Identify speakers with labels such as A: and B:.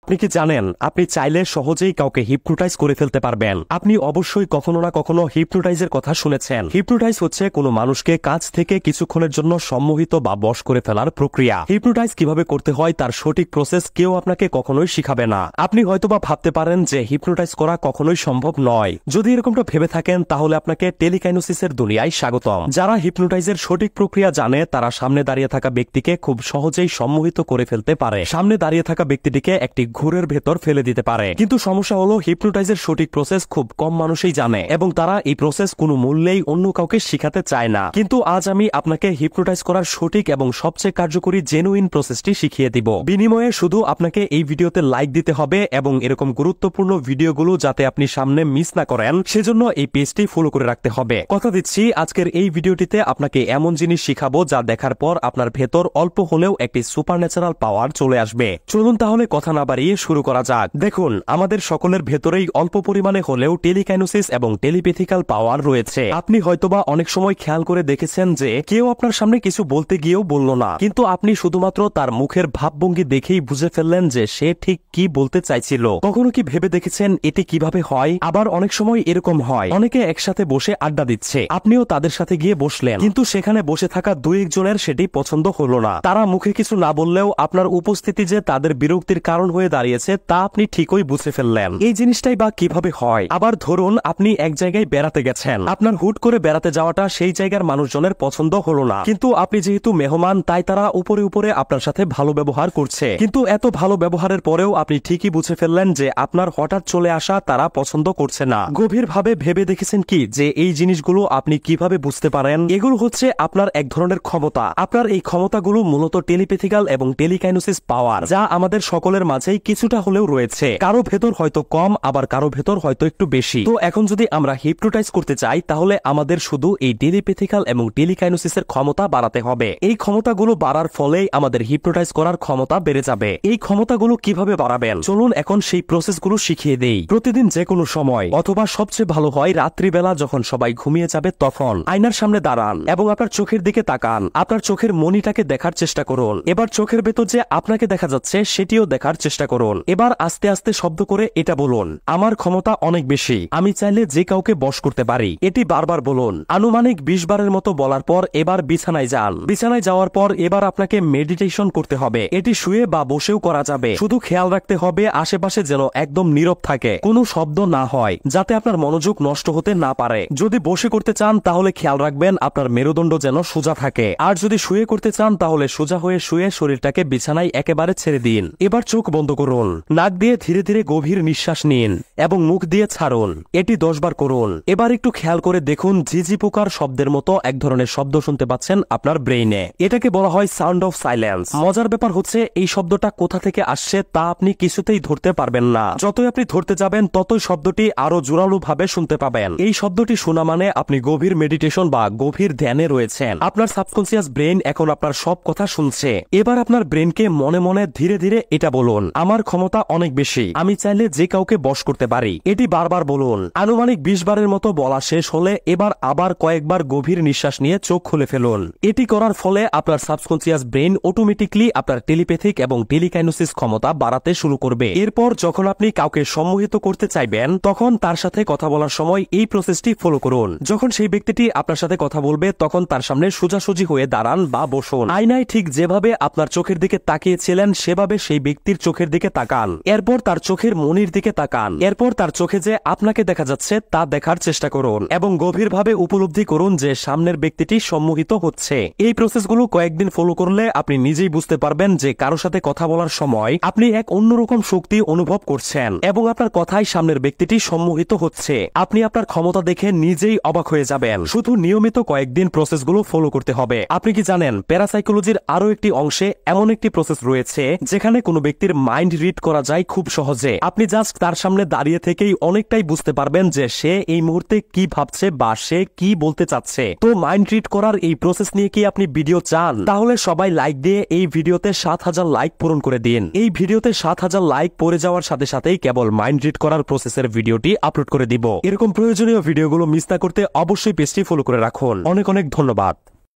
A: আপনি কি জানেন আপনি চাইলে সহজেই কাউকে হিপনোটাইজ করে ফেলতে পারবেন। আপনি অবশ্যই কখনো না কখনো হিপনোটাইজের কথা শুনেছেন। হিপনোটাইজ হচ্ছে কোনো মানুষকে কাছ থেকে কিছুক্ষণের জন্য সম্মোহিত বা বশ করে ফেলার প্রক্রিয়া। হিপনোটাইজ কিভাবে করতে হয় তার সঠিক প্রসেস কেউ আপনাকে কখনোই শিখাবে না। আপনি হয়তোবা ভাবতে পারেন যে হিপনোটাইজ করা কখনোই সম্ভব নয়। যদি এরকমটা ভেবে থাকেন তাহলে আপনাকে টেলিকাইনোসিসের দুনিয়ায় স্বাগতম। যারা হিপনোটাইজের সঠিক প্রক্রিয়া জানে তারা সামনে দাঁড়িয়ে থাকা ব্যক্তিকে খুব সহজেই সম্মোহিত করে ফেলতে পারে। সামনে দাঁড়িয়ে থাকা ব্যক্তিটিকে একটি ঘুরের ভেতর ফেলে দিতে পারে। কিন্তু সমস্যা হলো হিপনোটাইজের সঠিক প্রসেস খুব কম মানুষই জানে এবং তারা এই প্রসেস কোনো মূল্যেই অন্য কাউকে শিখাতে চায় না। কিন্তু আজ আমি আপনাকে হিপনোটাইজ করার সঠিক এবং সবচেয়ে কার্যকরী জেনুইন প্রসেসটি শিখিয়ে দিব। বিনিময়ে শুধু আপনাকে এই ভিডিওতে লাইক দিতে হবে এবং এরকম গুরুত্বপূর্ণ ভিডিওগুলো যাতে আপনি সামনে মিস না করেন সেজন্য এই পেজটি ফলো করে রাখতে হবে। কথা দিচ্ছি আজকের এই ভিডিওটিতে আপনাকে এমন জিনিস শিখাবো যা দেখার পর আপনার ভেতর অল্প হলেও একটি সুপারন্যাচারাল পাওয়ার চলে আসবে। চলুন তাহলে কথা না বাড়িয়ে শুরু করা যাক। দেখুন, আমাদের সকলের ভেতরেই অল্প পরিমাণে হলেও টেলিকাইনোসিস এবং টেলিপ্যাথিক্যাল পাওয়ার রয়েছে। আপনি হয়তোবা অনেক সময় খেয়াল করে দেখেছেন যে কেউ আপনার সামনে কিছু বলতে গিয়েও বলল না, কিন্তু আপনি শুধুমাত্র তার মুখের ভাবভঙ্গি দেখেই বুঝে ফেললেন যে সে ঠিক কি বলতে চাইছিল। কখনো কি ভেবে দেখেছেন এটি কিভাবে হয়? আবার অনেক সময় এরকম হয়, অনেকে একসাথে বসে আড্ডা দিচ্ছে, আপনিও তাদের সাথে গিয়ে বসলেন, কিন্তু সেখানে বসে থাকা দুই একজনের সেটি পছন্দ হলো না। তারা মুখে কিছু না বললেও আপনার উপস্থিতি যে তাদের বিরক্তির কারণ হয়ে দাঁড়িয়েছে তা আপনি ঠিকই বুঝে ফেললেন। এই জিনিসটাই বা কিভাবে হয়? আবার ধরুন আপনি এক জায়গায় বেড়াতে গেছেন, আপনার হুট করে বেড়াতে যাওয়াটা সেই জায়গার মানুষজনের পছন্দ হলো না, কিন্তু আপনি যেহেতু মেহমান তাই তারা উপরে উপরে আপনার সাথে ভালো ব্যবহার করছে। কিন্তু এত ভালো ব্যবহারের পরেও আপনি ঠিকই বুঝে ফেললেন যে আপনার হঠাৎ চলে আসা তারা পছন্দ করছে না। গভীরভাবে ভেবে দেখেছেন কি যে এই জিনিসগুলো আপনি কিভাবে বুঝতে পারেন? এগুলো হচ্ছে আপনার এক ধরনের ক্ষমতা। আপনার এই ক্ষমতাগুলো মূলত টেলিপ্যাথিক্যাল এবং টেলিকাইনোসিস পাওয়ার, যা আমাদের সকলের মাঝেই কিছুটা হলেও রয়েছে। কারো ভেতর হয়তো কম, আবার কারো ভেতর হয়তো একটু বেশি। তো এখন যদি আমরা হিপনোটাইজ করতে চাই তাহলে আমাদের শুধু এই টেলিপ্যাথিক্যাল এবং টেলিকাইনোসিসের ক্ষমতা বাড়াতে হবে। এই ক্ষমতাগুলো বাড়ার ফলেই আমাদের হিপনোটাইজ করার ক্ষমতা বেড়ে যাবে। এই ক্ষমতাগুলো কিভাবে বাড়াবেন চলুন এখন সেই প্রসেসগুলো শিখিয়ে দেই। প্রতিদিন যে কোনো সময় অথবা সবচেয়ে ভালো হয় রাত্রিবেলা যখন সবাই ঘুমিয়ে যাবে তখন আয়নার সামনে দাঁড়ান এবং আপনার চোখের দিকে তাকান। আপনার চোখের মনিটাকে দেখার চেষ্টা করুন। এবার চোখের ভেতর যে আপনাকে দেখা যাচ্ছে সেটিও দেখার চেষ্টা করুন। এবার আস্তে আস্তে শব্দ করে এটা বলুন, আমার ক্ষমতা অনেক বেশি, আমি চাইলে যে কাউকে বশ করতে পারি। এটি বারবার বলুন। আনুমানিক 20 বারের মতো বলার পর এবার বিছানায় যান। বিছানায় যাওয়ার পর এবার আপনাকে মেডিটেশন করতে হবে। এটি শুয়ে বা বসেও করা যাবে। শুধু খেয়াল রাখতে হবে আশেপাশে যেন একদম নীরব থাকে, কোনো শব্দ না হয়, যাতে আপনার মনোযোগ নষ্ট হতে না পারে। যদি বসে করতে চান তাহলে খেয়াল রাখবেন আপনার মেরুদণ্ড যেন সোজা থাকে, আর যদি শুয়ে করতে চান তাহলে সোজা হয়ে শুয়ে শরীরটাকে বিছানায় একেবারে ছেড়ে দিন। এবার চোখ বন্ধ করুন, নাক দিয়ে ধীরে ধীরে গভীর নিঃশ্বাস নিন এবং মুখ দিয়ে ছাড়ুন। এটি 10 বার করুন। এবার একটু খেয়াল করে দেখুন ঝিঝি পোকার শব্দের মতো এক ধরনের শব্দ শুনতে পাচ্ছেন আপনার ব্রেইনে। এটাকে বলা হয় সাউন্ড অফ সাইলেন্স। মজার ব্যাপার হচ্ছে এই শব্দটা কোথা থেকে আসছে তা আপনি কিছুতেই ধরতে পারবেন না। যতই আপনি ধরতে যাবেন ততই শব্দটি আরো জোরালো ভাবে শুনতে পাবেন। এই শব্দটি শোনা মানে আপনি গভীর মেডিটেশন বা গভীর ধ্যানে রয়েছেন। আপনার সাবকনসিয়াস ব্রেইন এখন আপনার সব কথা শুনছে। এবার আপনার ব্রেইনকে মনে মনে ধীরে ধীরে এটা বলুন, আমার ক্ষমতা অনেক বেশি, আমি চাইলে যে কাউকে বশ করতে পারি। এটি বারবার বলুন। আনুমানিক 20 বারের মতো বলা শেষ হলে এবার আবার কয়েকবার গভীর নিঃশ্বাস নিয়ে চোখ খুলে ফেলুন। এটি করার ফলে আপনার সাবকনসিয়াস ব্রেইন অটোমেটিকলি আপনার টেলিপ্যাথিক এবং টেলিকাইনোসিস ক্ষমতা বাড়াতে শুরু করবে। এরপর যখন আপনি কাউকে সম্মোহিত করতে চাইবেন তখন তার সাথে কথা বলার সময় এই প্রসেসটি ফলো করুন। যখন সেই ব্যক্তিটি আপনার সাথে কথা বলবে তখন তার সামনে সোজাসুজি হয়ে দাঁড়ান বা বসুন। আয়নায় ঠিক যেভাবে আপনার চোখের দিকে তাকিয়েছিলেন সেভাবে সেই ব্যক্তির চোখের দিকে তাকান। এরপর তার চোখের মনির দিকে তাকান। এরপর তার চোখে যে আপনাকে দেখা যাচ্ছে তা দেখার চেষ্টা করুন এবং গভীরভাবে উপলব্ধি করুন যে সামনের ব্যক্তিটি সম্মোহিত হচ্ছে। এই প্রসেসগুলো কয়েকদিন ফলো করলে আপনি নিজেই বুঝতে পারবেন যে কারো সাথে কথা বলার সময় আপনি এক অন্যরকম শক্তি অনুভব করছেন এবং আপনার কথায় সামনের ব্যক্তিটি সম্মোহিত হচ্ছে। আপনি আপনার ক্ষমতা দেখে নিজেই অবাক হয়ে যাবেন। শুধু নিয়মিত কয়েকদিন প্রসেসগুলো ফলো করতে হবে। আপনি কি জানেন প্যারাসাইকোলজির আরো একটি অংশে এমন একটি প্রসেস রয়েছে যেখানে কোনো ব্যক্তির মাইন্ড রিড করা যায় খুব সহজে। আপনি জাস্ট তার সামনে দাঁড়িয়ে থেকেই অনেকটাই বুঝতে পারবেন যে সে এই মুহূর্তে কি ভাবছে বা সে কি বলতে চাচ্ছে। তো মাইন্ড রিড করার এই প্রসেস নিয়ে কি আপনি ভিডিও চান? তাহলে সবাই লাইক দিয়ে এই ভিডিওতে 7000 লাইক পূরণ করে দিন। এই ভিডিওতে 7000 লাইক পড়ে যাওয়ার সাথে সাথেই কেবল মাইন্ড রিড করার প্রসেসের ভিডিওটি আপলোড করে দিব। এরকম প্রয়োজনীয় ভিডিওগুলো মিস না করতে অবশ্যই পেজটি ফলো করে রাখুন। অনেক অনেক ধন্যবাদ।